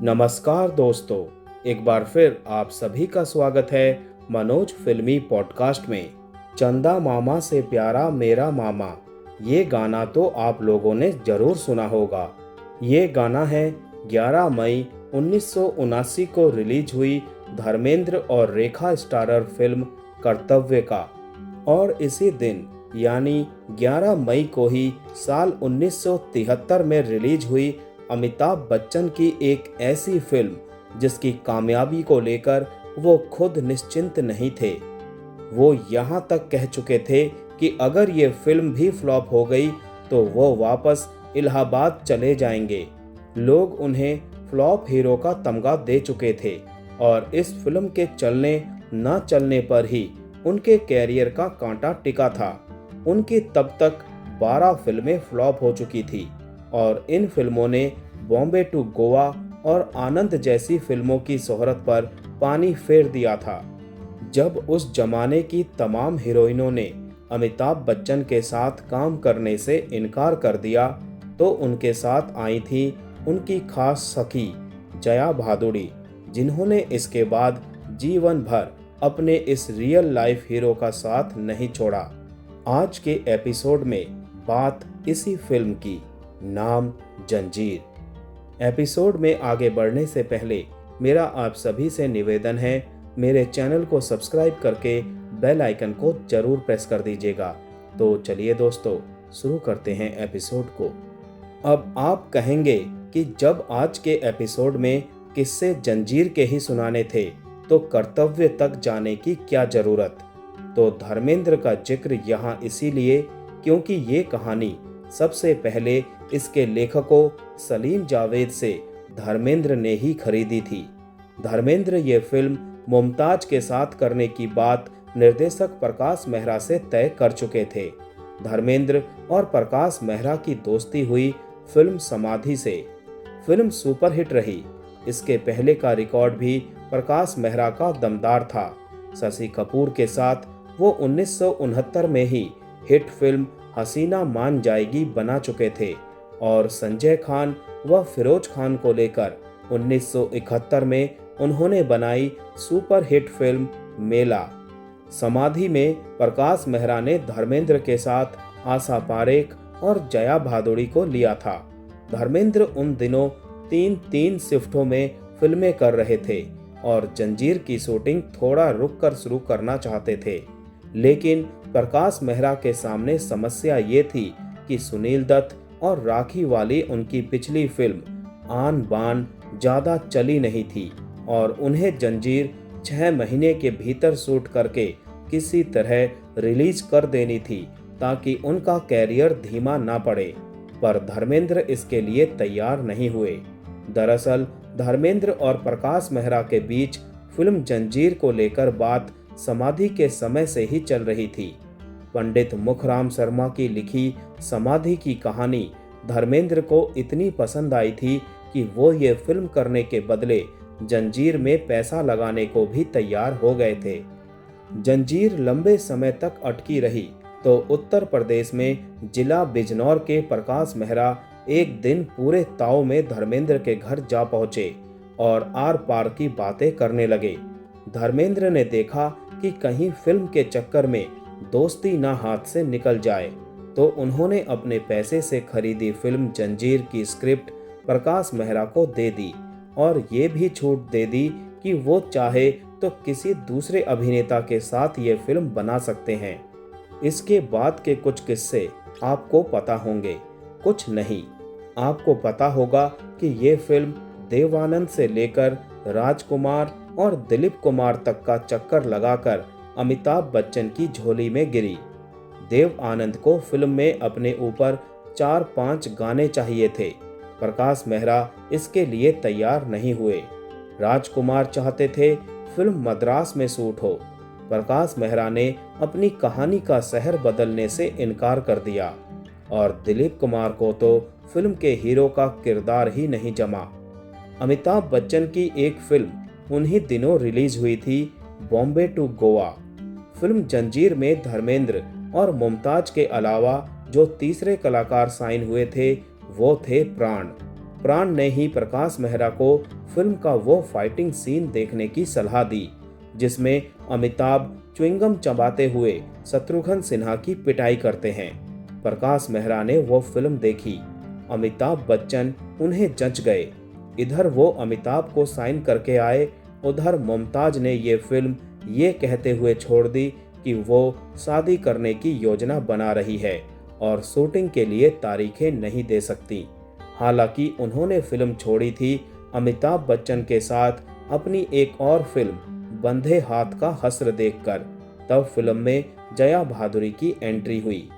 नमस्कार दोस्तों, एक बार फिर आप सभी का स्वागत है मनोज फिल्मी पॉडकास्ट में। चंदा मामा से प्यारा मेरा मामा, ये गाना तो आप लोगों ने जरूर सुना होगा। ये गाना है 11 मई 1979 को रिलीज हुई धर्मेंद्र और रेखा स्टारर फिल्म कर्तव्य का। और इसी दिन यानी 11 मई को ही साल 1973 में रिलीज हुई अमिताभ बच्चन की एक ऐसी फिल्म जिसकी कामयाबी को लेकर वो खुद निश्चिंत नहीं थे। वो यहाँ तक कह चुके थे कि अगर ये फिल्म भी फ्लॉप हो गई तो वो वापस इलाहाबाद चले जाएंगे। लोग उन्हें फ्लॉप हीरो का तमगा दे चुके थे और इस फिल्म के चलने न चलने पर ही उनके कैरियर का कांटा टिका था। उनकी तब तक 12 फिल्में फ्लॉप हो चुकी थी और इन फिल्मों ने बॉम्बे टू गोवा और आनंद जैसी फिल्मों की शोहरत पर पानी फेर दिया था। जब उस जमाने की तमाम हीरोइनों ने अमिताभ बच्चन के साथ काम करने से इनकार कर दिया तो उनके साथ आई थी उनकी खास सखी जया भादुड़ी, जिन्होंने इसके बाद जीवन भर अपने इस रियल लाइफ हीरो का साथ नहीं छोड़ा। आज के एपिसोड में बात इसी फिल्म की, नाम जंजीर। एपिसोड में आगे बढ़ने से पहले मेरा आप सभी से निवेदन है, मेरे चैनल को सब्सक्राइब करके बेल आइकन को जरूर प्रेस कर दीजिएगा। तो चलिए दोस्तों, शुरू करते हैं एपिसोड को। अब आप कहेंगे कि जब आज के एपिसोड में किस्से जंजीर के ही सुनाने थे तो कर्तव्य तक जाने की क्या जरूरत। तो धर्मेंद्र का जिक्र यहाँ इसीलिए क्योंकि ये कहानी सबसे पहले इसके लेखकों सलीम जावेद से धर्मेंद्र ने ही खरीदी थी। धर्मेंद्र ये फिल्म मुमताज के साथ करने की बात निर्देशक प्रकाश मेहरा से तय कर चुके थे। धर्मेंद्र और प्रकाश मेहरा की दोस्ती हुई फिल्म समाधि से। फिल्म सुपरहिट रही। इसके पहले का रिकॉर्ड भी प्रकाश मेहरा का दमदार था। शशि कपूर के साथ वो 1969 में ही हिट फिल्म हसीना मान जाएगी बना चुके थे और संजय खान व फिरोज खान को लेकर 1971 में उन्होंने बनाई सुपर हिट फिल्म मेला। समाधि में प्रकाश मेहरा ने धर्मेंद्र के साथ आशा पारेख और जया भादुड़ी को लिया था। धर्मेंद्र उन दिनों 3 शिफ्टों में फिल्में कर रहे थे और जंजीर की शूटिंग थोड़ा रुक कर शुरू करना चाहते थे, लेकिन प्रकाश मेहरा के सामने समस्या ये थी कि सुनील दत्त और राखी वाली उनकी पिछली फिल्म आन बान ज्यादा चली नहीं थी और उन्हें जंजीर 6 महीने के भीतर शूट करके किसी तरह रिलीज कर देनी थी ताकि उनका कैरियर धीमा ना पड़े। पर धर्मेंद्र इसके लिए तैयार नहीं हुए। दरअसल धर्मेंद्र और प्रकाश मेहरा के बीच फिल्म जंजीर को लेकर बात समाधि के समय से ही चल रही थी। पंडित मुखराम शर्मा की लिखी समाधि की कहानी धर्मेंद्र को इतनी पसंद आई थी कि वो ये फिल्म करने के बदले जंजीर में पैसा लगाने को भी तैयार हो गए थे। जंजीर लंबे समय तक अटकी रही तो उत्तर प्रदेश में जिला बिजनौर के प्रकाश मेहरा एक दिन पूरे ताव में धर्मेंद्र के घर जा पहुंचे और आर पार की बातें करने लगे। धर्मेंद्र ने देखा कि कहीं फिल्म के चक्कर में दोस्ती ना हाथ से निकल जाए, तो उन्होंने अपने पैसे से खरीदी फिल्म जंजीर की स्क्रिप्ट प्रकाश मेहरा को दे दी और ये भी छूट दे दी कि वो चाहे तो किसी दूसरे अभिनेता के साथ ये फिल्म बना सकते हैं। इसके बाद के कुछ किस्से आपको पता होंगे, कुछ नहीं। आपको पता होगा कि ये फिल्म देव आनंद से लेकर राजकुमार और दिलीप कुमार तक का चक्कर लगाकर अमिताभ बच्चन की झोली में गिरी। देव आनंद को फिल्म में अपने ऊपर 4-5 गाने चाहिए थे। प्रकाश मेहरा इसके लिए तैयार नहीं हुए। राजकुमार चाहते थे फिल्म मद्रास में शूट हो। प्रकाश मेहरा ने अपनी कहानी का शहर बदलने से इनकार कर दिया और दिलीप कुमार को तो फिल्म के हीरो का किरदार ही नहीं जमा। अमिताभ बच्चन की एक फिल्म उन्हीं दिनों रिलीज हुई थी, बॉम्बे टू गोवा। फिल्म जंजीर में धर्मेंद्र और मुमताज के अलावा जो तीसरे कलाकार साइन हुए थे वो थे प्राण। प्राण ने ही प्रकाश मेहरा को फिल्म का वो फाइटिंग सीन देखने की सलाह दी जिसमें अमिताभ च्युइंगम चबाते हुए शत्रुघ्न सिन्हा की पिटाई करते हैं। प्रकाश मेहरा ने वो फिल्म देखी। अमिताभ बच्चन उन्हें जच गए। इधर वो अमिताभ को साइन करके आए, उधर मुमताज ने ये फिल्म ये कहते हुए छोड़ दी कि वो शादी करने की योजना बना रही है और शूटिंग के लिए तारीखें नहीं दे सकती। हालांकि उन्होंने फिल्म छोड़ी थी अमिताभ बच्चन के साथ अपनी एक और फिल्म बंधे हाथ का हस्र देखकर। तब फिल्म में जया भादुरी की एंट्री हुई।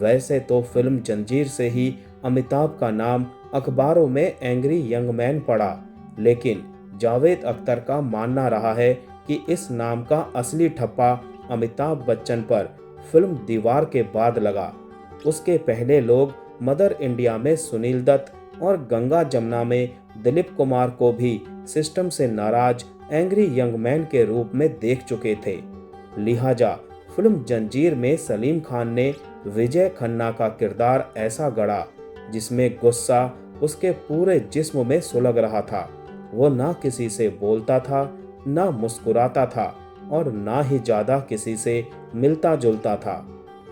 वैसे तो फिल्म जंजीर से ही अमिताभ का नाम अखबारों में एंग्री यंग मैन पड़ा, लेकिन जावेद अख्तर का मानना रहा है कि इस नाम का असली ठप्पा अमिताभ बच्चन पर फिल्म दीवार के बाद लगा। उसके पहले लोग मदर इंडिया में सुनील दत्त और गंगा जमुना में दिलीप कुमार को भी सिस्टम से नाराज एंग्री यंग मैन के रूप में देख चुके थे। लिहाजा फिल्म जंजीर में सलीम खान ने विजय खन्ना का किरदार ऐसा गढ़ा जिसमें गुस्सा उसके पूरे जिस्म में सुलग रहा था। वो ना किसी से बोलता था, ना मुस्कुराता था और ना ही ज्यादा किसी से मिलता जुलता था।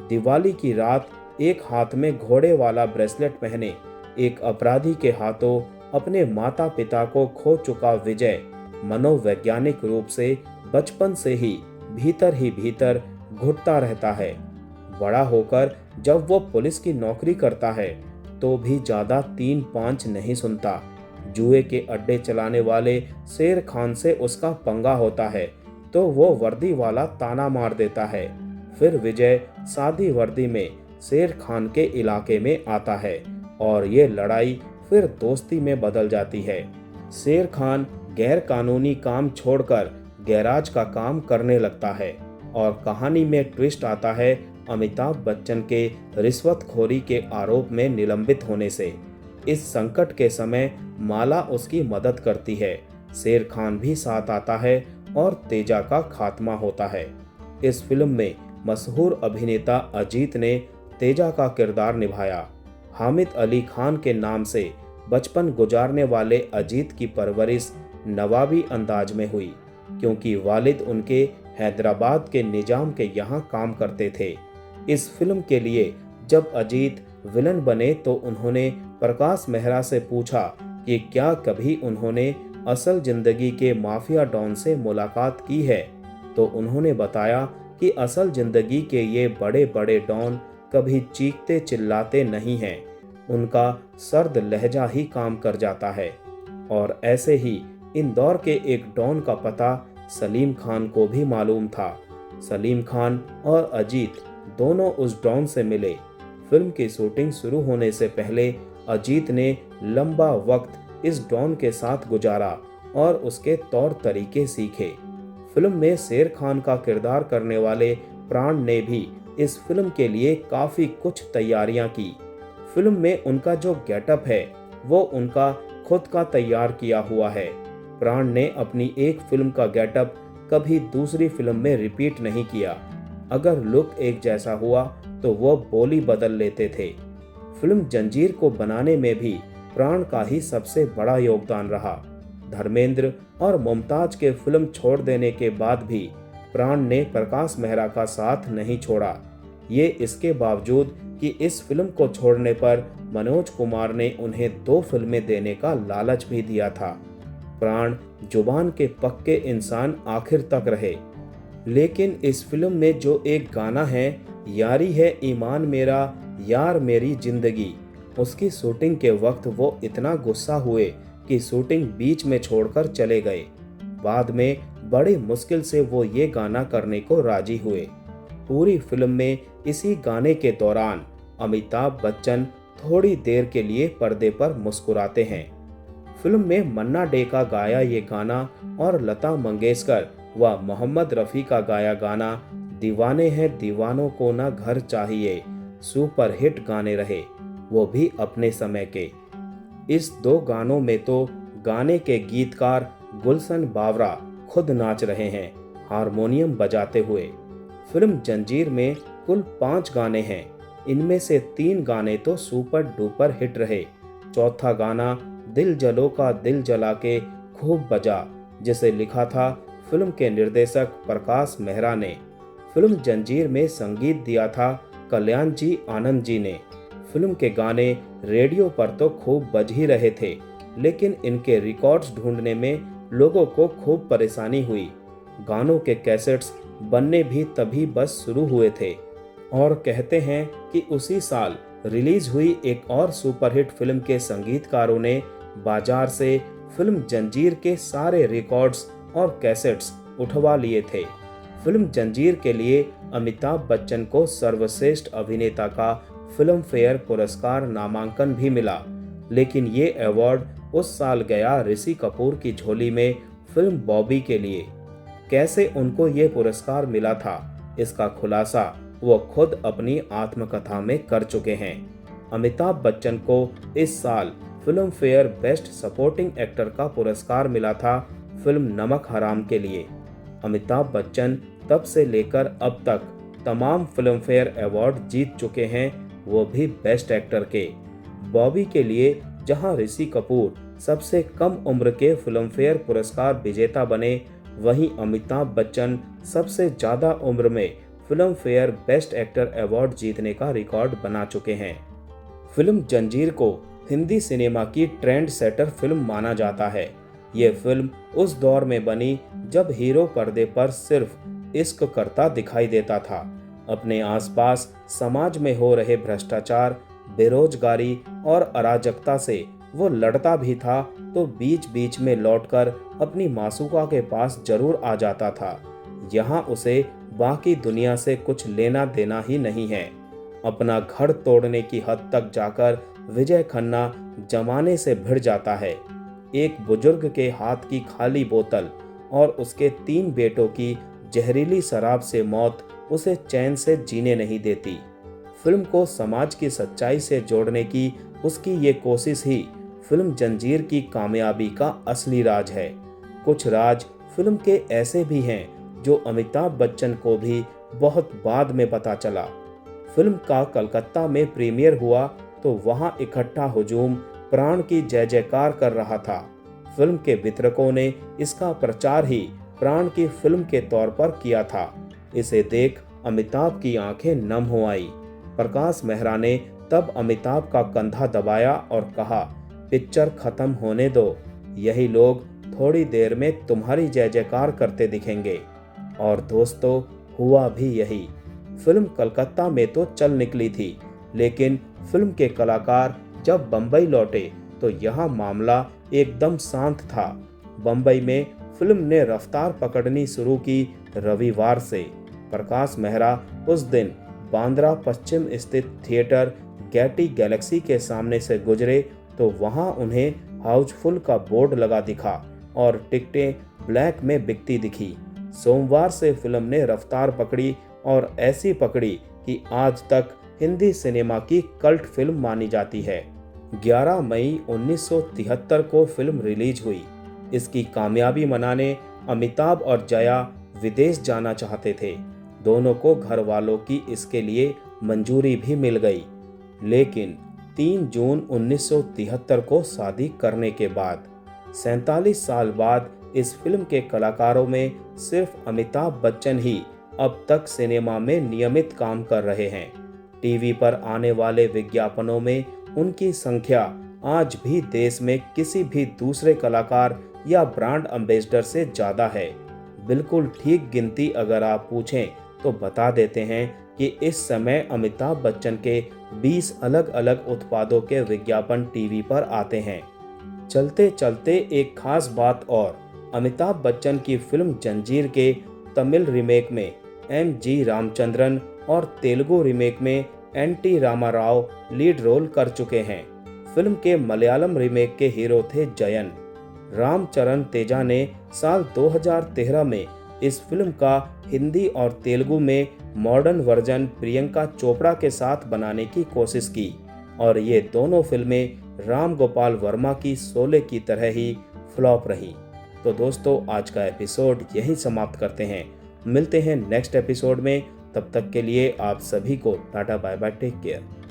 दिवाली की रात एक हाथ में घोड़े वाला ब्रेसलेट पहने एक अपराधी के हाथों अपने माता पिता को खो चुका विजय मनोवैज्ञानिक रूप से बचपन से ही भीतर घुटता रहता है। बड़ा होकर जब वो पुलिस की नौकरी करता है तो भी ज्यादा 3-5 नहीं सुनता। जुए के अड्डे चलाने वाले शेर खान से उसका पंगा होता है तो वो वर्दी वाला ताना मार देता है। फिर विजय सादी वर्दी में शेर खान के इलाके में आता है और ये लड़ाई फिर दोस्ती में बदल जाती है। शेर खान गैर कानूनी काम छोड़कर गैराज का काम करने लगता है और कहानी में ट्विस्ट आता है अमिताभ बच्चन के रिश्वतखोरी के आरोप में निलंबित होने से। इस संकट के समय माला उसकी मदद करती है, शेर खान भी साथ आता है और तेजा का खात्मा होता है। इस फिल्म में मशहूर अभिनेता अजीत ने तेजा का किरदार निभाया। हामिद अली खान के नाम से बचपन गुजारने वाले अजीत की परवरिश नवाबी अंदाज में हुई क्योंकि वालिद उनके हैदराबाद के निजाम के यहाँ काम करते थे। इस फिल्म के लिए जब अजीत विलन बने तो उन्होंने प्रकाश मेहरा से पूछा कि क्या कभी उन्होंने असल जिंदगी के माफिया डॉन से मुलाकात की है, तो उन्होंने बताया कि असल जिंदगी के ये बड़े बड़े डॉन कभी चीखते चिल्लाते नहीं हैं, उनका सर्द लहजा ही काम कर जाता है। और ऐसे ही इंदौर के एक डॉन का पता सलीम खान को भी मालूम था। सलीम खान और अजीत दोनों उस डॉन से मिले। फिल्म की शूटिंग शुरू होने से पहले अजीत ने लंबा वक्त इस डॉन के साथ गुजारा और उसके तौर तरीके सीखे। फिल्म में शेर खान का किरदार करने वाले प्राण ने भी इस फिल्म के लिए काफी कुछ तैयारियां की। फिल्म में उनका जो गेटअप है वो उनका खुद का तैयार किया हुआ है। प्राण ने अपनी एक फिल्म का गेटअप कभी दूसरी फिल्म में रिपीट नहीं किया। अगर लुक एक जैसा हुआ तो वो बोली बदल लेते थे। फिल्म जंजीर को बनाने में भी प्राण का ही सबसे बड़ा योगदान रहा। धर्मेंद्र और मुमताज के फिल्म छोड़ देने के बाद भी प्राण ने प्रकाश मेहरा का साथ नहीं छोड़ा। ये इसके बावजूद कि इस फिल्म को छोड़ने पर मनोज कुमार ने उन्हें 2 फिल्में देने का लालच भी दिया था। प्राण जुबान के पक्के इंसान आखिर तक रहे। लेकिन इस फिल्म में जो एक गाना है, यारी है ईमान मेरा यार मेरी जिंदगी, उसकी शूटिंग के वक्त वो इतना गुस्सा हुए कि शूटिंग बीच में छोड़कर चले गए। बाद में बड़ी मुश्किल से वो ये गाना करने को राजी हुए। पूरी फिल्म में इसी गाने के दौरान अमिताभ बच्चन थोड़ी देर के लिए पर्दे पर मुस्कुराते हैं। फिल्म में मन्ना डे का गाया ये गाना और लता मंगेशकर व मोहम्मद रफ़ी का गाया गाना दीवाने हैं दीवानों को ना घर चाहिए सुपरहिट गाने रहे, वो भी अपने समय के। इस 2 गानों में तो गाने के गीतकार गुलशन बावरा खुद नाच रहे हैं हारमोनियम बजाते हुए। फिल्म जंजीर में कुल 5 गाने हैं, इनमें से 3 गाने तो सुपर डुपर हिट रहे। चौथा गाना दिल जलो का दिल जला के खूब बजा, जिसे लिखा था फिल्म के निर्देशक प्रकाश मेहरा ने। फिल्म जंजीर में संगीत दिया था कल्याण जी आनंद जी ने। फिल्म के गाने रेडियो पर तो खूब बज ही रहे थे, लेकिन इनके रिकॉर्ड्स ढूंढने में लोगों को खूब परेशानी हुई। गानों के कैसेट्स बनने भी तभी बस शुरू हुए थे, और कहते हैं कि उसी साल रिलीज हुई एक और सुपरहिट फिल्म के संगीतकारों ने बाजार से फिल्म जंजीर के सारे रिकॉर्ड्स और कैसेट्स उठवा लिए थे। फिल्म जंजीर के लिए अमिताभ बच्चन को सर्वश्रेष्ठ अभिनेता का फिल्म फेयर पुरस्कार नामांकन भी मिला, लेकिन ये अवार्ड उस साल गया ऋषि कपूर की झोली में फिल्म बॉबी के लिए। कैसे उनको ये पुरस्कार मिला था, इसका खुलासा वो खुद अपनी आत्मकथा में कर चुके हैं। अमिताभ बच्चन को इस साल film fair best supporting actor का पुरस्कार मिला था फिल्म नमक हराम के लिए। अमिताभ बच्चन तब से लेकर अब तक तमाम फिल्म फेयर अवार्ड जीत चुके हैं, वो भी बेस्ट एक्टर के। बॉबी के लिए जहां ऋषि कपूर सबसे कम उम्र के फिल्म फेयर पुरस्कार विजेता बने, वहीं अमिताभ बच्चन सबसे ज्यादा उम्र में film fair best actor award जीतने का रिकॉर्ड बना चुके हैं। फिल्म जंजीर को हिंदी सिनेमा की ट्रेंड सेटर फिल्म माना जाता है। ये फिल्म उस दौर में बनी जब हीरो पर्दे पर सिर्फ इश्क करता दिखाई देता था। अपने आसपास समाज में हो रहे भ्रष्टाचार, बेरोजगारी और अराजकता से वो लड़ता भी था, तो बीच बीच में लौटकर अपनी मासूका के पास जरूर आ जाता था। यहाँ उसे बाकी दुनिया से कुछ लेना देना ही नहीं है। अपना घर तोड़ने की हद तक जाकर विजय खन्ना जमाने से भिड़ जाता है। एक बुजुर्ग के हाथ की खाली बोतल और उसके 3 बेटों की जहरीली शराब से मौत उसे चैन से जीने नहीं देती। फिल्म को समाज की सच्चाई से जोड़ने की उसकी ये कोशिश ही फिल्म जंजीर की कामयाबी का असली राज है। कुछ राज फिल्म के ऐसे भी हैं जो अमिताभ बच्चन को भी बहुत बाद में पता चला। फिल्म का कलकत्ता में प्रीमियर हुआ तो वहां इकट्ठा हुजूम प्राण की जय जयकार कर रहा था। फिल्म के वितरकों ने इसका प्रचार ही प्राण की फिल्म के तौर पर किया था। इसे देख अमिताभ की आंखें नम हो आई। प्रकाश मेहरा ने तब अमिताभ का कंधा दबाया और कहा, पिक्चर खत्म होने दो, यही लोग थोड़ी देर में तुम्हारी जय जयकार करते दिखेंगे। और दोस्तों, हुआ भी यही। फिल्म कलकत्ता में तो चल निकली थी, लेकिन फिल्म के कलाकार जब बंबई लौटे तो यहाँ मामला एकदम शांत था। बंबई में फिल्म ने रफ्तार पकड़नी शुरू की रविवार से। प्रकाश मेहरा उस दिन बांद्रा पश्चिम स्थित थिएटर गैटी गैलेक्सी के सामने से गुजरे तो वहां उन्हें हाउसफुल का बोर्ड लगा दिखा और टिकटें ब्लैक में बिकती दिखी। सोमवार से फिल्म ने रफ्तार पकड़ी और ऐसी पकड़ी कि आज तक हिंदी सिनेमा की कल्ट फिल्म मानी जाती है। 11 मई 1973 को फिल्म रिलीज हुई। इसकी कामयाबी मनाने अमिताभ और जया विदेश जाना चाहते थे। दोनों को घर वालों की इसके लिए मंजूरी भी मिल गई, लेकिन 3 जून 1973 को शादी करने के बाद 47 साल बाद इस फिल्म के कलाकारों में सिर्फ अमिताभ बच्चन ही अब तक सिनेमा में नियमित काम कर रहे हैं। टीवी पर आने वाले विज्ञापनों में उनकी संख्या आज भी देश में किसी भी दूसरे कलाकार या ब्रांड एम्बेसडर से ज़्यादा है। बिल्कुल ठीक गिनती अगर आप पूछें तो बता देते हैं कि इस समय अमिताभ बच्चन के 20 अलग अलग उत्पादों के विज्ञापन टीवी पर आते हैं। चलते चलते एक खास बात और, अमिताभ बच्चन की फिल्म जंजीर के तमिल रीमेक में MG रामचंद्रन और तेलुगु रीमेक में NT रामाराव लीड रोल कर चुके हैं। फिल्म के मलयालम रीमेक के हीरो थे जयन। रामचरण तेजा ने साल 2013 में इस फिल्म का हिंदी और तेलुगु में मॉडर्न वर्जन प्रियंका चोपड़ा के साथ बनाने की कोशिश की, और ये दोनों फिल्में राम गोपाल वर्मा की शोले की तरह ही फ्लॉप रही। तो दोस्तों, आज का एपिसोड यहीं समाप्त करते हैं। मिलते हैं नेक्स्ट एपिसोड में। तब तक के लिए आप सभी को tata bye bye, take care.